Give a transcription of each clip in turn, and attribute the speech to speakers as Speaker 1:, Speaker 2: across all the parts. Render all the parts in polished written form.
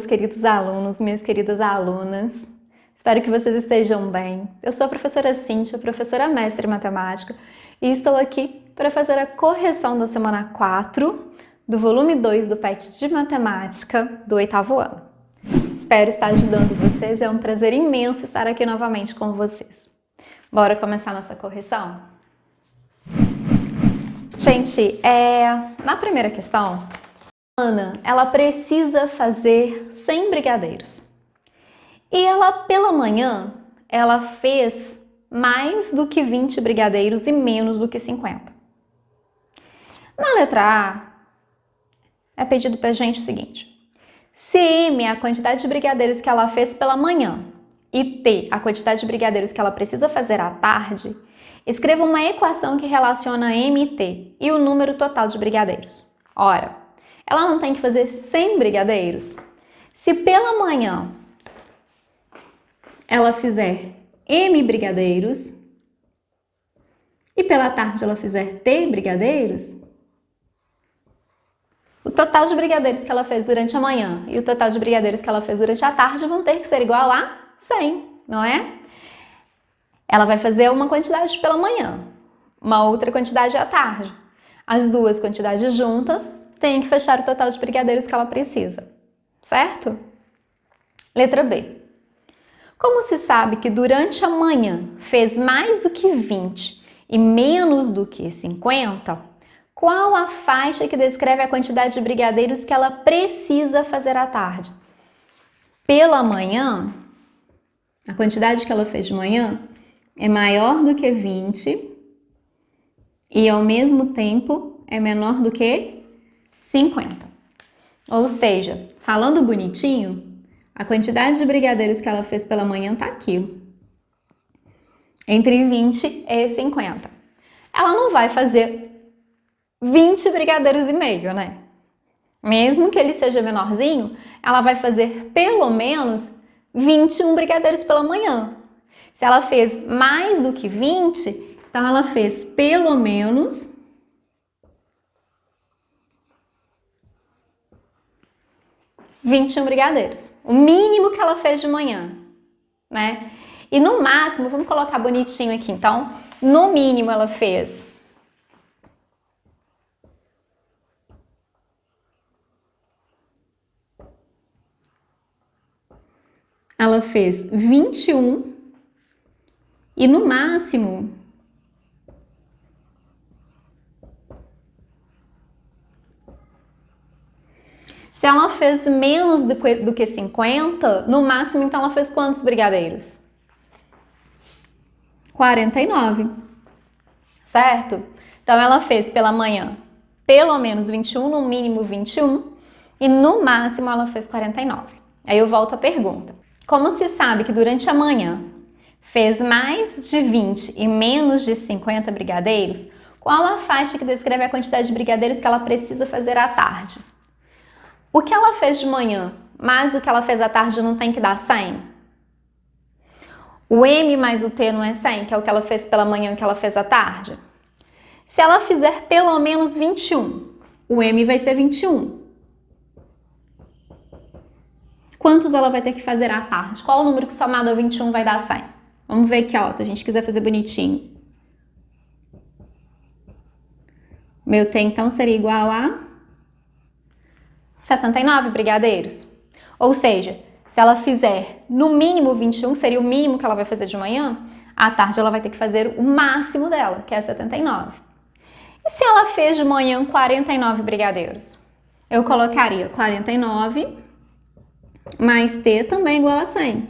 Speaker 1: queridos alunos, minhas queridas alunas. Espero que vocês estejam bem. Eu sou a professora Cíntia, professora mestre em matemática, e estou aqui para fazer a correção da semana 4 do volume 2 do PET de matemática do 8º ano. Espero estar ajudando vocês, é um prazer imenso estar aqui novamente com vocês. Bora começar nossa correção? Gente, na primeira questão, Ana, ela precisa fazer 100 brigadeiros. E ela, pela manhã, ela fez mais do que 20 brigadeiros e menos do que 50. Na letra A, é pedido pra gente o seguinte: se M é a quantidade de brigadeiros que ela fez pela manhã e T a quantidade de brigadeiros que ela precisa fazer à tarde, escreva uma equação que relaciona M e T e o número total de brigadeiros. Ora, ela não tem que fazer 100 brigadeiros? Se pela manhã ela fizer M brigadeiros e pela tarde ela fizer T brigadeiros, o total de brigadeiros que ela fez durante a manhã e o total de brigadeiros que ela fez durante a tarde vão ter que ser igual a 100, não é? Ela vai fazer uma quantidade pela manhã, uma outra quantidade à tarde. As duas quantidades juntas têm que fechar o total de brigadeiros que ela precisa, certo? Letra B. Como se sabe que durante a manhã fez mais do que 20 e menos do que 50, qual a faixa que descreve a quantidade de brigadeiros que ela precisa fazer à tarde? Pela manhã, a quantidade que ela fez de manhã é maior do que 20 e, ao mesmo tempo, é menor do que 50. Ou seja, falando bonitinho, a quantidade de brigadeiros que ela fez pela manhã tá aqui, entre 20 e 50. Ela não vai fazer 20 brigadeiros e meio, né? Mesmo que ele seja menorzinho, ela vai fazer pelo menos 21 brigadeiros pela manhã. Se ela fez mais do que 20, então ela fez pelo menos 21 brigadeiros. O mínimo que ela fez de manhã, né? E no máximo, vamos colocar bonitinho aqui, então, no mínimo ela fez 21 e no máximo se ela fez menos do que 50, no máximo, então ela fez quantos brigadeiros? 49, certo? Então ela fez pela manhã pelo menos 21, no mínimo 21, e no máximo ela fez 49. Aí eu volto à pergunta. Como se sabe que durante a manhã fez mais de 20 e menos de 50 brigadeiros, qual a faixa que descreve a quantidade de brigadeiros que ela precisa fazer à tarde? O que ela fez de manhã mais o que ela fez à tarde não tem que dar 100? O M mais o T não é 100, que é o que ela fez pela manhã e o que ela fez à tarde? Se ela fizer pelo menos 21, o M vai ser 21. Quantos ela vai ter que fazer à tarde? Qual o número que somado a 21 vai dar 100? Vamos ver aqui, ó, se a gente quiser fazer bonitinho. Meu T, então, seria igual a 79 brigadeiros. Ou seja, se ela fizer no mínimo 21, seria o mínimo que ela vai fazer de manhã, à tarde ela vai ter que fazer o máximo dela, que é 79. E se ela fez de manhã 49 brigadeiros? Eu colocaria 49 mais T também igual a 100.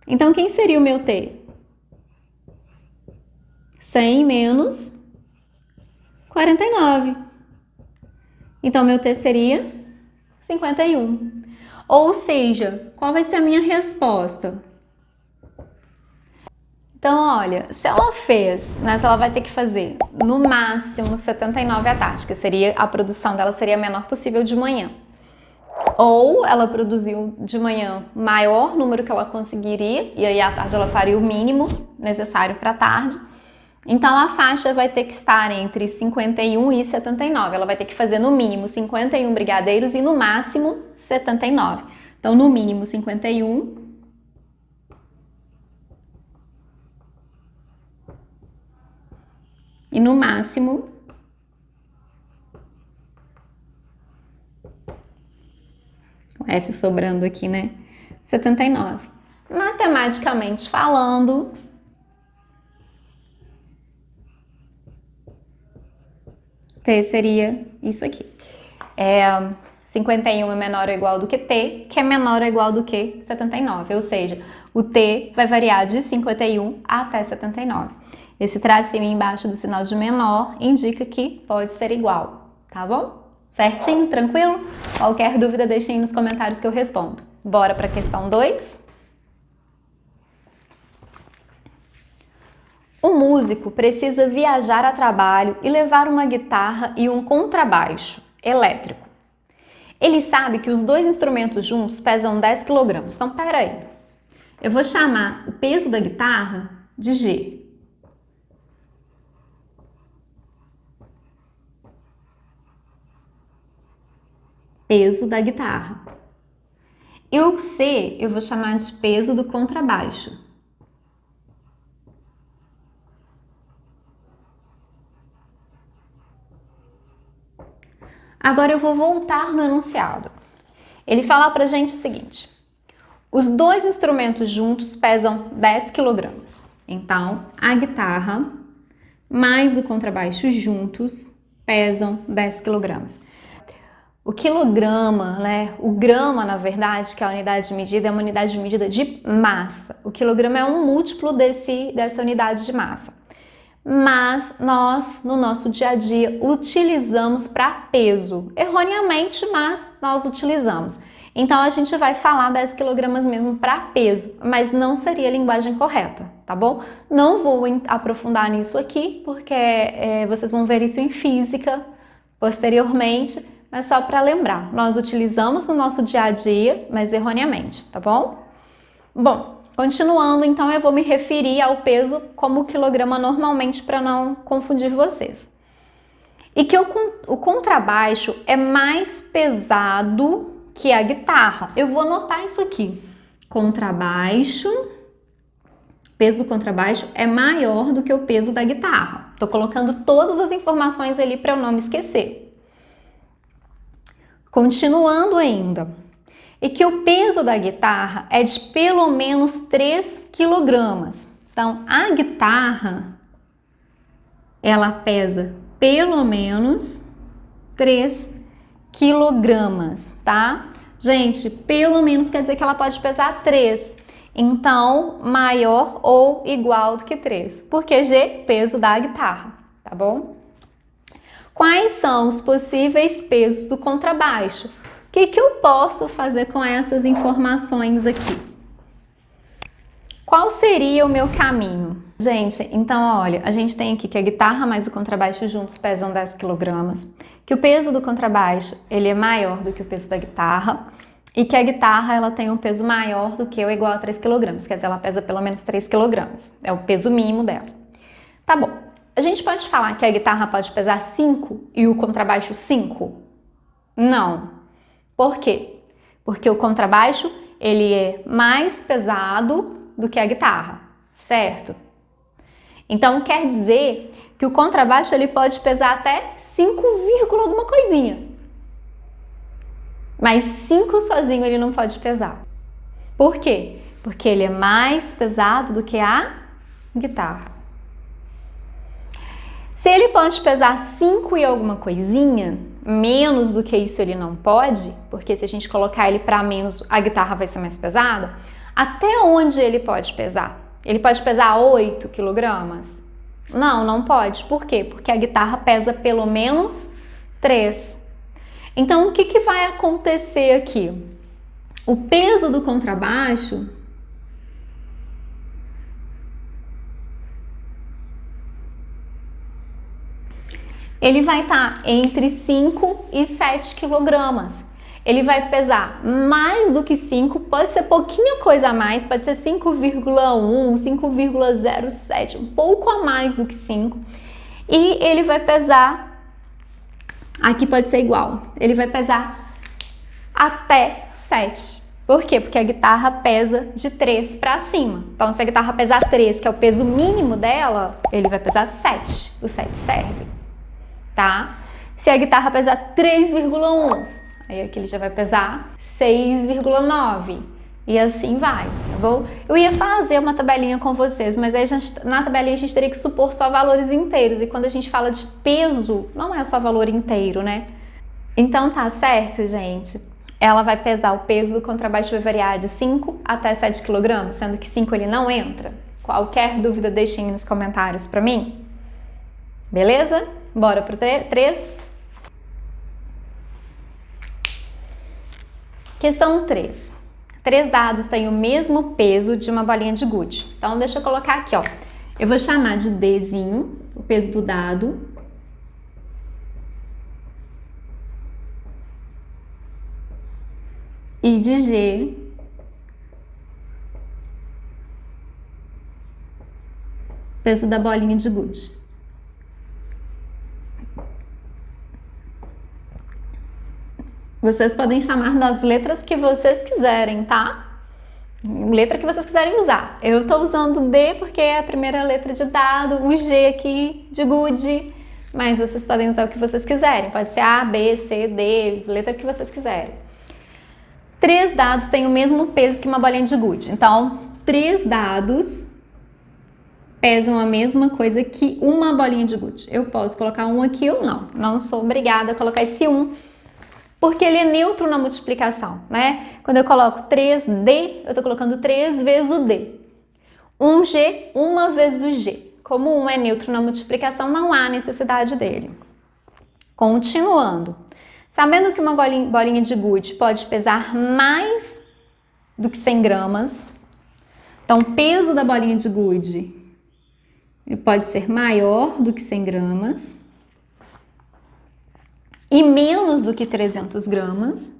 Speaker 1: Então, quem seria o meu T? 100 menos 49. Então, meu T seria 51. Ou seja, qual vai ser a minha resposta? Então, olha, se ela fez, né, se ela vai ter que fazer no máximo 79 à tarde, que seria a produção dela seria a menor possível de manhã. Ou ela produziu de manhã o maior número que ela conseguiria, e aí à tarde ela faria o mínimo necessário para a tarde. Então a faixa vai ter que estar entre 51 e 79. Ela vai ter que fazer no mínimo 51 brigadeiros e no máximo 79. Então, no mínimo 51. E no máximo, o S sobrando aqui, né? 79. Matematicamente falando, T seria isso aqui. 51 é menor ou igual do que T, que é menor ou igual do que 79. Ou seja, o T vai variar de 51 até 79. Esse tracinho embaixo do sinal de menor indica que pode ser igual, tá bom? Certinho? Tranquilo? Qualquer dúvida, deixem aí nos comentários que eu respondo. Bora para a questão 2. O músico precisa viajar a trabalho e levar uma guitarra e um contrabaixo elétrico. Ele sabe que os dois instrumentos juntos pesam 10 kg. Então, peraí. Eu vou chamar o peso da guitarra de G. Peso da guitarra. E o C eu vou chamar de peso do contrabaixo. Agora eu vou voltar no enunciado. Ele fala pra gente o seguinte: os dois instrumentos juntos pesam 10 kg. Então, a guitarra mais o contrabaixo juntos pesam 10 kg. O quilograma, né? O grama, na verdade, que é a unidade de medida, é uma unidade de medida de massa. O quilograma é um múltiplo dessa unidade de massa. Mas nós, no nosso dia a dia, utilizamos para peso. Erroneamente, mas nós utilizamos. Então, a gente vai falar 10 kg mesmo para peso, mas não seria a linguagem correta, tá bom? Não vou aprofundar nisso aqui, porque vocês vão ver isso em física posteriormente, mas só para lembrar, nós utilizamos no nosso dia a dia, mas erroneamente, tá bom? Bom, continuando, então eu vou me referir ao peso como quilograma normalmente para não confundir vocês. E que o contrabaixo é mais pesado que a guitarra. Eu vou anotar isso aqui. Contrabaixo, peso do contrabaixo é maior do que o peso da guitarra. Tô colocando todas as informações ali para eu não me esquecer. Continuando ainda, e que o peso da guitarra é de pelo menos 3 kg. Então, a guitarra, ela pesa pelo menos 3 kg, tá? Gente, pelo menos quer dizer que ela pode pesar 3. Então, maior ou igual do que 3. Porque G, peso da guitarra, tá bom? Quais são os possíveis pesos do contrabaixo? O que eu posso fazer com essas informações aqui? Qual seria o meu caminho? Gente, então olha, a gente tem aqui que a guitarra mais o contrabaixo juntos pesam 10 kg, que o peso do contrabaixo ele é maior do que o peso da guitarra e que a guitarra ela tem um peso maior do que ou igual a 3 kg, quer dizer, ela pesa pelo menos 3 kg, é o peso mínimo dela. Tá bom. A gente pode falar que a guitarra pode pesar 5 e o contrabaixo 5? Não. Por quê? Porque o contrabaixo ele é mais pesado do que a guitarra, certo? Então quer dizer que o contrabaixo ele pode pesar até 5, alguma coisinha. Mas 5 sozinho ele não pode pesar. Por quê? Porque ele é mais pesado do que a guitarra. Se ele pode pesar 5 e alguma coisinha, menos do que isso ele não pode, porque se a gente colocar ele para menos, a guitarra vai ser mais pesada, até onde ele pode pesar? Ele pode pesar 8 kg? Não, não pode. Por quê? Porque a guitarra pesa pelo menos 3. Então, o que vai acontecer aqui? O peso do contrabaixo ele vai estar entre 5 e 7 kg. Ele vai pesar mais do que 5, pode ser pouquinha coisa a mais, pode ser 5,1, 5,07, um pouco a mais do que 5. E ele vai pesar, aqui pode ser igual, ele vai pesar até 7. Por quê? Porque a guitarra pesa de 3 para cima. Então, se a guitarra pesar 3, que é o peso mínimo dela, ele vai pesar 7. O 7 serve, tá? Se a guitarra pesar 3,1, aí aqui ele já vai pesar 6,9. E assim vai, tá bom? Eu ia fazer uma tabelinha com vocês, mas aí na tabelinha a gente teria que supor só valores inteiros. E quando a gente fala de peso, não é só valor inteiro, né? Então tá certo, gente? Ela vai pesar o peso do contrabaixo vai variar de 5 até 7 kg, sendo que 5 ele não entra. Qualquer dúvida deixem nos comentários pra mim. Beleza? Bora pro 3. Questão 3. 3 dados têm o mesmo peso de uma bolinha de gude. Então, deixa eu colocar aqui, ó. Eu vou chamar de Dzinho, o peso do dado. E de G, peso da bolinha de gude. Vocês podem chamar das letras que vocês quiserem, tá? Letra que vocês quiserem usar. Eu tô usando D porque é a primeira letra de dado, o G aqui de gude, mas vocês podem usar o que vocês quiserem. Pode ser A, B, C, D, letra que vocês quiserem. 3 dados têm o mesmo peso que uma bolinha de gude. Então, 3 dados pesam a mesma coisa que uma bolinha de gude. Eu posso colocar um aqui ou não. Não sou obrigada a colocar esse 1, porque ele é neutro na multiplicação, né? Quando eu coloco 3D, eu tô colocando 3 vezes o D. 1G, 1 vezes o G. Como 1 é neutro na multiplicação, não há necessidade dele. Continuando. Sabendo que uma bolinha de gude pode pesar mais do que 100 gramas, então o peso da bolinha de gude ele pode ser maior do que 100 gramas e menos do que 300 gramas.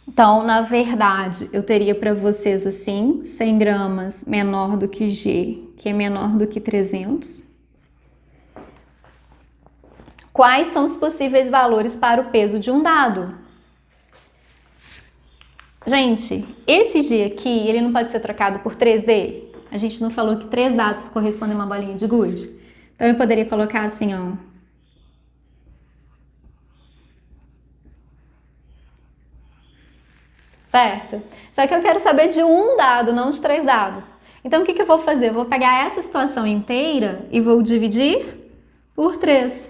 Speaker 1: Então, na verdade, eu teria para vocês assim, 100 gramas menor do que G, que é menor do que 300. Quais são os possíveis valores para o peso de um dado? Gente, esse G aqui, ele não pode ser trocado por 3D? A gente não falou que 3 dados correspondem a uma bolinha de gude? Então, eu poderia colocar assim, ó. Certo? Só que eu quero saber de um dado, não de 3 dados. Então, o que eu vou fazer? Eu vou pegar essa situação inteira e vou dividir por 3.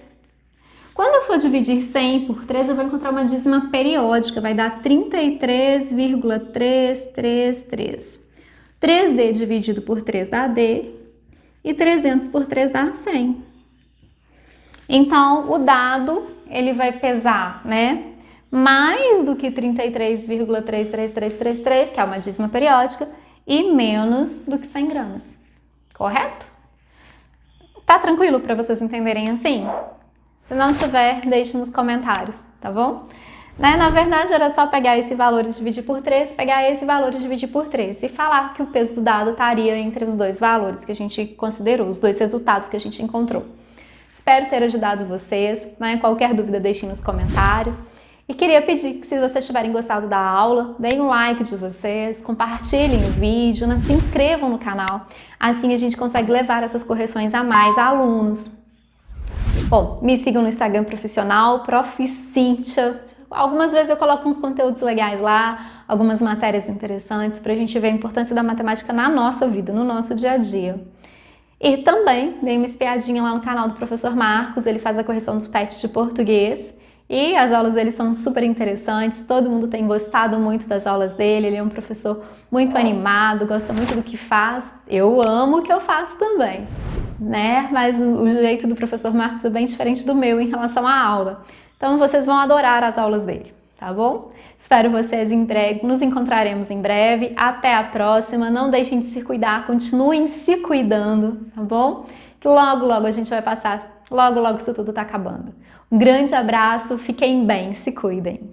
Speaker 1: Quando eu for dividir 100 por 3, eu vou encontrar uma dízima periódica. Vai dar 33,333. 3D dividido por 3 dá D. E 300 por 3 dá 100. Então, o dado, ele vai pesar, né? Mais do que 33,33333, que é uma dízima periódica, e menos do que 100 gramas. Correto? Tá tranquilo para vocês entenderem assim? Se não tiver, deixe nos comentários, tá bom? Né? Na verdade, era só pegar esse valor e dividir por 3, pegar esse valor e dividir por 3 e falar que o peso do dado estaria entre os dois valores que a gente considerou, os dois resultados que a gente encontrou. Espero ter ajudado vocês, né? Qualquer dúvida deixem nos comentários. E queria pedir que, se vocês tiverem gostado da aula, deem um like de vocês, compartilhem o vídeo, né? Se inscrevam no canal, assim a gente consegue levar essas correções a mais alunos. Bom, me sigam no Instagram profissional, Prof. Cíntia. Algumas vezes eu coloco uns conteúdos legais lá, algumas matérias interessantes para a gente ver a importância da matemática na nossa vida, no nosso dia a dia. E também dei uma espiadinha lá no canal do professor Marcos, ele faz a correção dos PET de português. E as aulas dele são super interessantes, todo mundo tem gostado muito das aulas dele, ele é um professor muito animado, gosta muito do que faz. Eu amo o que eu faço também, né? Mas o jeito do professor Marcos é bem diferente do meu em relação à aula. Então vocês vão adorar as aulas dele, tá bom? Espero vocês em breve, nos encontraremos em breve. Até a próxima, não deixem de se cuidar, continuem se cuidando, tá bom? Que logo, logo a gente vai passar. Logo, logo isso tudo tá acabando. Um grande abraço, fiquem bem, se cuidem.